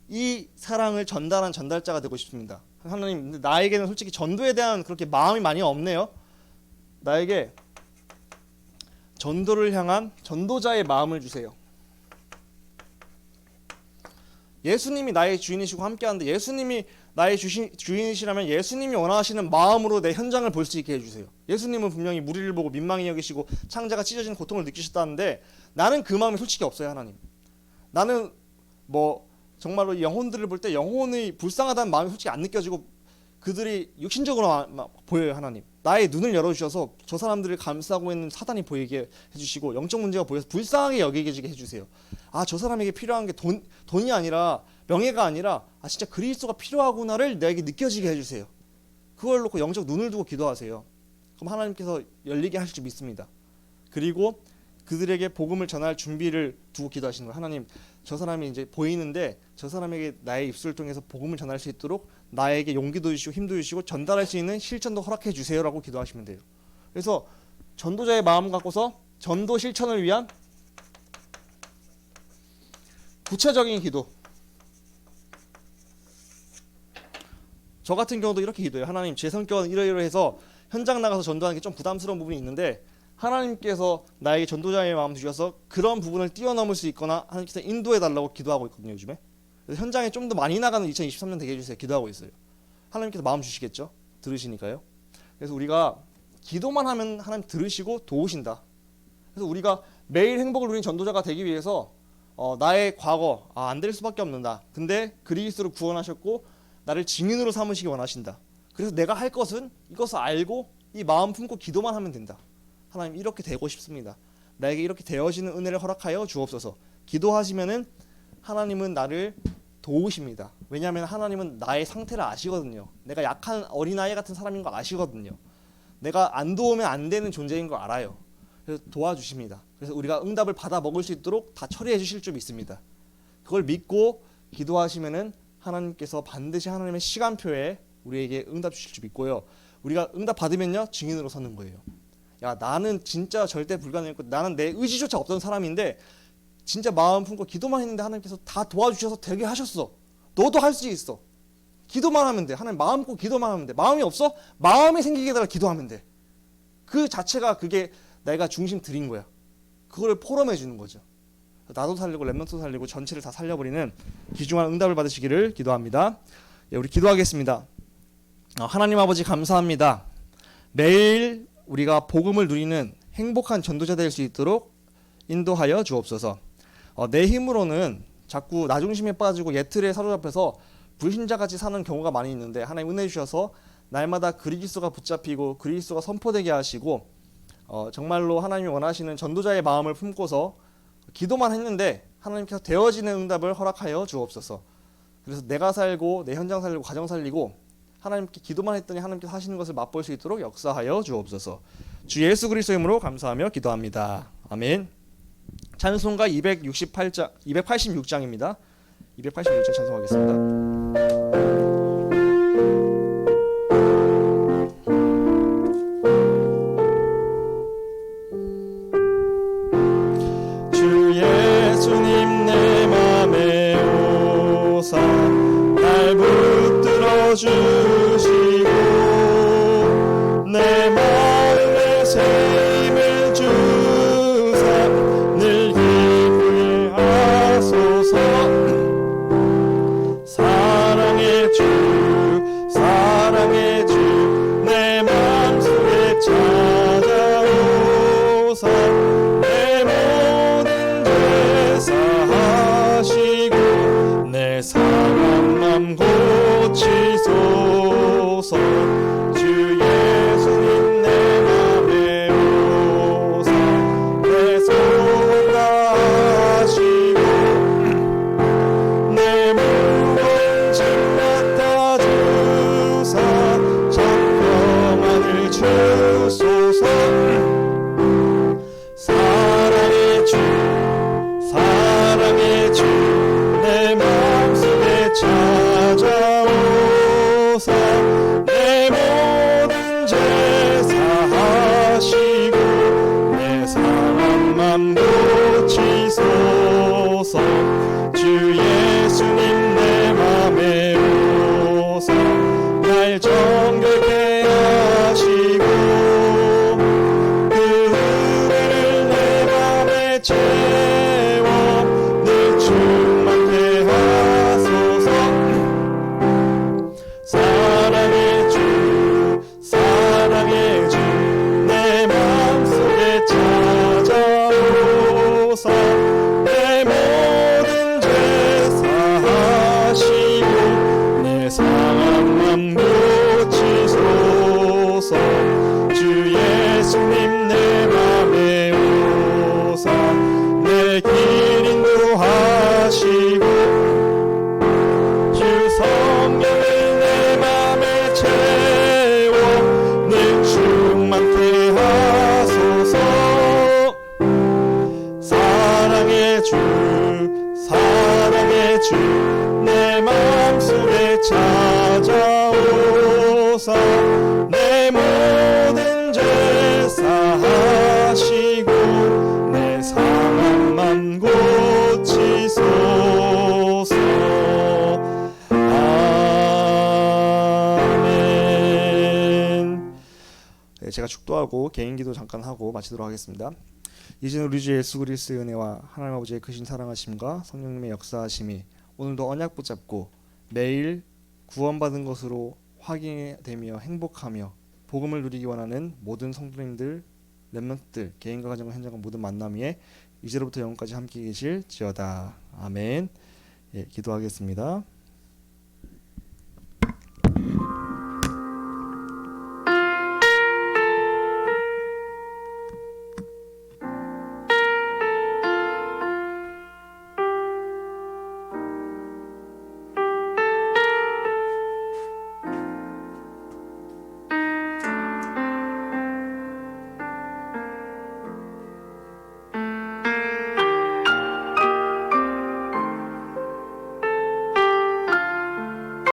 이 사랑을 전달한 전달자가 되고 싶습니다. 하나님, 근데 나에게는 솔직히 전도에 대한 그렇게 마음이 많이 없네요. 나에게 전도를 향한 전도자의 마음을 주세요. 예수님이 나의 주인이시고 함께하는데 예수님이 나의 주인이시라면 예수님이 원하시는 마음으로 내 현장을 볼 수 있게 해주세요. 예수님은 분명히 무리를 보고 민망히 여기시고 창자가 찢어지는 고통을 느끼셨다는데 나는 그 마음이 솔직히 없어요. 하나님, 나는 뭐 정말로 영혼들을 볼 때 영혼이 불쌍하다는 마음이 솔직히 안 느껴지고 그들이 육신적으로 보여요. 하나님, 나의 눈을 열어주셔서 저 사람들을 감싸고 있는 사단이 보이게 해주시고 영적 문제가 보여서 불쌍하게 여기게 해주세요. 아, 저 사람에게 필요한 게 돈이 아니라 명예가 아니라 진짜 그리스도가 필요하구나를 내게 느껴지게 해주세요. 그걸 놓고 영적 눈을 두고 기도하세요. 그럼 하나님께서 열리게 하실 줄 믿습니다. 그리고 그들에게 복음을 전할 준비를 두고 기도하시는 거예요. 하나님, 저 사람이 이제 보이는데 저 사람에게 나의 입술을 통해서 복음을 전할 수 있도록 나에게 용기도 주시고 힘도 주시고 전달할 수 있는 실천도 허락해 주세요라고 기도하시면 돼요. 그래서 전도자의 마음 갖고서 전도 실천을 위한 구체적인 기도. 저 같은 경우도 이렇게 기도해요. 하나님, 제 성격은 이러이러해서 현장 나가서 전도하는 게 좀 부담스러운 부분이 있는데 하나님께서 나에게 전도자의 마음 주셔서 그런 부분을 뛰어넘을 수 있거나 하나님께서 인도해 달라고 기도하고 있거든요. 요즘에. 그래서 현장에 좀 더 많이 나가는 2023년 되게 해주세요. 기도하고 있어요. 하나님께서 마음 주시겠죠? 들으시니까요. 그래서 우리가 기도만 하면 하나님 들으시고 도우신다. 그래서 우리가 매일 행복을 누리는 전도자가 되기 위해서 나의 과거 안 될 수밖에 없는다. 근데 그리스도를 구원하셨고 나를 증인으로 삼으시기 원하신다. 그래서 내가 할 것은 이것을 알고 이 마음 품고 기도만 하면 된다. 하나님, 이렇게 되고 싶습니다. 나에게 이렇게 되어지는 은혜를 허락하여 주옵소서. 기도하시면은 하나님은 나를 도우십니다. 왜냐하면 하나님은 나의 상태를 아시거든요. 내가 약한 어린아이 같은 사람인 거 아시거든요. 내가 안 도우면 안 되는 존재인 거 알아요. 그래서 도와주십니다. 그래서 우리가 응답을 받아 먹을 수 있도록 다 처리해 주실 줄 믿습니다. 그걸 믿고 기도하시면은 하나님께서 반드시 하나님의 시간표에 우리에게 응답 주실 줄 믿고요. 우리가 응답 받으면요, 증인으로 서는 거예요. 야, 나는 진짜 절대 불가능했고 나는 내 의지조차 없던 사람인데 진짜 마음 품고 기도만 했는데 하나님께서 다 도와주셔서 되게 하셨어. 너도 할 수 있어. 기도만 하면 돼. 하나님, 마음 품고 기도만 하면 돼. 마음이 없어? 마음이 생기게 해달라 기도하면 돼. 그 자체가 그게 내가 중심 들인 거야. 그거를 포럼해 주는 거죠. 나도 살리고 렘넌트도 살리고 전체를 다 살려버리는 귀중한 응답을 받으시기를 기도합니다. 우리 기도하겠습니다. 하나님 아버지, 감사합니다. 매일 우리가 복음을 누리는 행복한 전도자 될 수 있도록 인도하여 주옵소서. 내 힘으로는 자꾸 나 중심에 빠지고 예틀에 사로잡혀서 불신자같이 사는 경우가 많이 있는데 하나님 은혜 주셔서 날마다 그리스도가 붙잡히고 그리스도가 선포되게 하시고 정말로 하나님이 원하시는 전도자의 마음을 품고서 기도만 했는데 하나님께서 되어지는 응답을 허락하여 주옵소서. 그래서 내가 살고 내 현장 살리고 가정 살리고 하나님께 기도만 했더니 하나님께서 하시는 것을 맛볼 수 있도록 역사하여 주옵소서. 주 예수 그리스도의 이름으로 감사하며 기도합니다. 아멘. 찬송가 286장입니다. 286장 찬송하겠습니다. 주 예수님 내 맘에 오사 날 붙들어 주시고 내 마음에 새 힘을 주사 늘 기쁘게 하소서. 맘 고치소서. 주 예수님 내 맘에 오사 날 정결케 하시고 그 은혜를 내 맘에 채워 늘 충만케 하소서. 사랑의 주 사랑의 주 내 맘속에 찾아오사 내 모든 죄 사하시고 내 상한 맘 고치소서. 주 예수님 내 맘에 오사 내 길 인도하시고 주 성령을 내 맘에 채워 늘 충만케 하소서. 사랑의 주 사랑의 주 내 맘속에 찾아오사 내 모든 죄 사하시고 내 상한 맘 고치소서. 아멘. 네, 제가 축도하고 개인기도 잠깐 하고 마치도록 하겠습니다. 이제는 우리 주 예수 그리스도의 은혜와 하나님 아버지의 크신 사랑하심과 성령님의 역사하심이 오늘도 언약 붙잡고 매일 구원받은 것으로 확인되며 행복하며 복음을 누리기 원하는 모든 성도님들, 렘넌트들, 개인과 가정과 현장과 모든 만남 위에 이제로부터 영원까지 함께 계실지어다. 아멘. 예, 기도하겠습니다.